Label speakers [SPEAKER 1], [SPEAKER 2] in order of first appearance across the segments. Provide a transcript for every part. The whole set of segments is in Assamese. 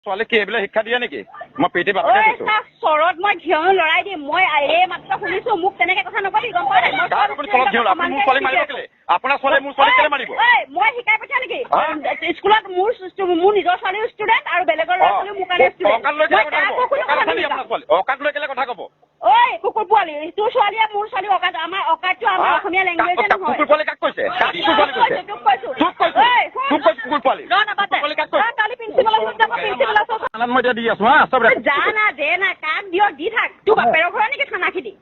[SPEAKER 1] ছোৱালী কি এইবিলাক শিক্ষা দিয়ে নেকি? মই পেটে বাপেকে কৈছো।
[SPEAKER 2] চৰত মই ঘিয়নো লৰাই দিম। মই এই মাত্ৰ শুনিছো, মোক তেনেকে কথা নকবি, গম পাৱ নাই?
[SPEAKER 1] আপুনি চৰত ঘিয়নো, আপুনি মোৰ ছোৱালী মাৰিব কেলে? আপোনাৰ ছোৱালী মোৰ ছোৱালী কেলে মাৰিব?
[SPEAKER 2] মই শিকাই পঠিয়া নেকি? স্কুলত মোৰ নিজৰ ছোৱালীও ষ্টুডেণ্ট আৰু বেলেগৰ ল'ৰা ছোৱালীও মোৰ কাৰণে
[SPEAKER 1] অকাত লৈ কেলে কথা ক'ব?
[SPEAKER 2] ঐ কুকুৰ পোৱালি, তোৰ ছোৱালীয়ে মোৰ ছোৱালী অকাত, আমাৰ অকাতটো আমাৰ অসমীয়া লেংগুৱেজে নহয়।
[SPEAKER 1] কুকুৰ পোৱালি কাক কৈছে?
[SPEAKER 2] তোক কৈছো।
[SPEAKER 1] কুকুৰ পোৱালি
[SPEAKER 2] কালি প্ৰিন্সিপালৰ ওচৰত যাব, প্ৰিন্সিপালৰ ওচৰত
[SPEAKER 1] মই এতিয়া দি আছো হা।
[SPEAKER 2] যা না দে না, কাক দিয় দি থাক। তোৰ বাপেৰৰ ঘৰৰ নেকি খানাখিনি?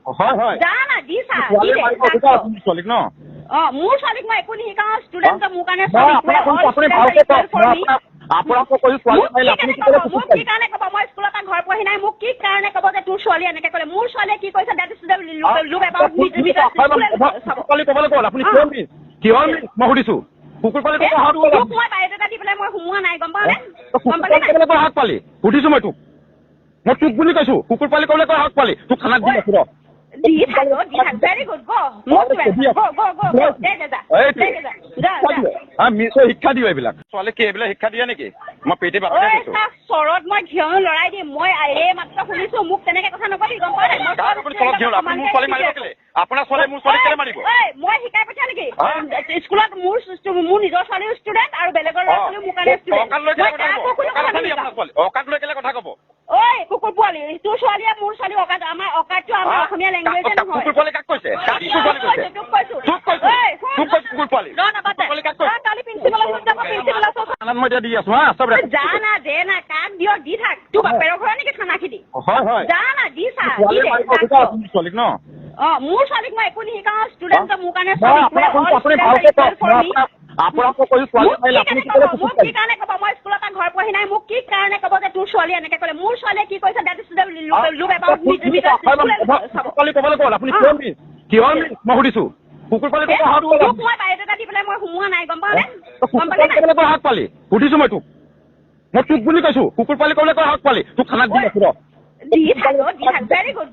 [SPEAKER 2] যা না দি চা,
[SPEAKER 1] ছোৱালীক ন?
[SPEAKER 2] মোৰ ছোৱালীক মই একো নিশিকাওঁ। ষ্টুডেণ্টক মোৰ কাৰণে মোক কি কাৰণে ক'ব? মই স্কুলৰ পৰা ঘৰ পোৱাহি নাই, মোক কি কাৰণে ক'ব যে তোৰ ছোৱালী এনেকে ক'লে? মোৰ ছোৱালীয়ে কি কৈছে?
[SPEAKER 1] মই সুধিছো কুকুৰ পোৱালি
[SPEAKER 2] মই বায়'ডাটা দি পেলাই মই সোমোৱা নাই, গম পাৱ নে?
[SPEAKER 1] হাত পালি সুধিছো মই তোক বুলি কৈছো। কুকুৰ পোৱালি ক'বলৈ কয় হাত পালি তোক খানাত দি আছো ৰ।
[SPEAKER 2] ভেৰি গুড,
[SPEAKER 1] শিক্ষা দিওঁ এইবিলাক। ছোৱালী কি এইবিলাক শিক্ষা দিয়ে নেকি? মই পেটে বাপেকে কৈছো।
[SPEAKER 2] চৰত মই ঘিয়নো লৰাই দিম। মই এই মাত্ৰ শুনিছো, মোক তেনেকে কথা নকবি, গম পাৱ নাই?
[SPEAKER 1] আপুনি চৰত ঘিয়নো, আপুনি মোৰ ছোৱালী মাৰিব কেলে? আপোনাৰ ছোৱালী মোৰ ছোৱালী কেলে মাৰিব?
[SPEAKER 2] মই শিকাই পঠিয়া নেকি? স্কুলত মোৰ নিজৰ ছোৱালীও ষ্টুডেণ্ট আৰু বেলেগৰ ল'ৰা ছোৱালীও মোৰ কাৰণে
[SPEAKER 1] অকাত লৈ কেলে কথা ক'ব?
[SPEAKER 2] কুকুৰ পোৱালি, তোৰ ছোৱালীয়ে মোৰ ছোৱালী অকাত, আমাৰ অকাতটো আমাৰ অসমীয়া লেংগুৱেজে নহয়।
[SPEAKER 1] কুকুৰ পোৱালি কাক কৈছে?
[SPEAKER 2] তোক কৈছো।
[SPEAKER 1] কুকুৰ পোৱালি
[SPEAKER 2] কালি প্ৰিন্সিপালৰ ওচৰত যাব, প্ৰিন্সিপালৰ ওচৰত
[SPEAKER 1] মই এতিয়া দি আছো হা।
[SPEAKER 2] যা না দে না, কাক দিয় দি থাক। তোৰ বাপেৰৰ ঘৰৰ নেকি খানাখিনি? যা না দি চা,
[SPEAKER 1] ছোৱালীক ন?
[SPEAKER 2] মোৰ ছোৱালীক মই একো নিশিকাওঁ। ষ্টুডেণ্টক মোৰ কাৰণে মোক কি কাৰণে ক'ব? মই স্কুলৰ পৰা ঘৰ পোৱাহি নাই, মোক কি কাৰণে ক'ব যে তোৰ ছোৱালী এনেকে ক'লে? মোৰ ছোৱালীয়ে কি কৈছে?
[SPEAKER 1] মই সুধিছো কুকুৰ পোৱালি
[SPEAKER 2] মই বায়'ডাটা দি পেলাই মই সোমোৱা নাই, গম পাৱ নে?
[SPEAKER 1] হাত পালি সুধিছো মই তোক বুলি কৈছো। কুকুৰ পোৱালি ক'বলৈ কয় হাত পালি তোক খানাত দি আছো ৰ।
[SPEAKER 2] ভেৰি গুড,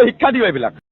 [SPEAKER 1] শিক্ষা দিওঁ এইবিলাক।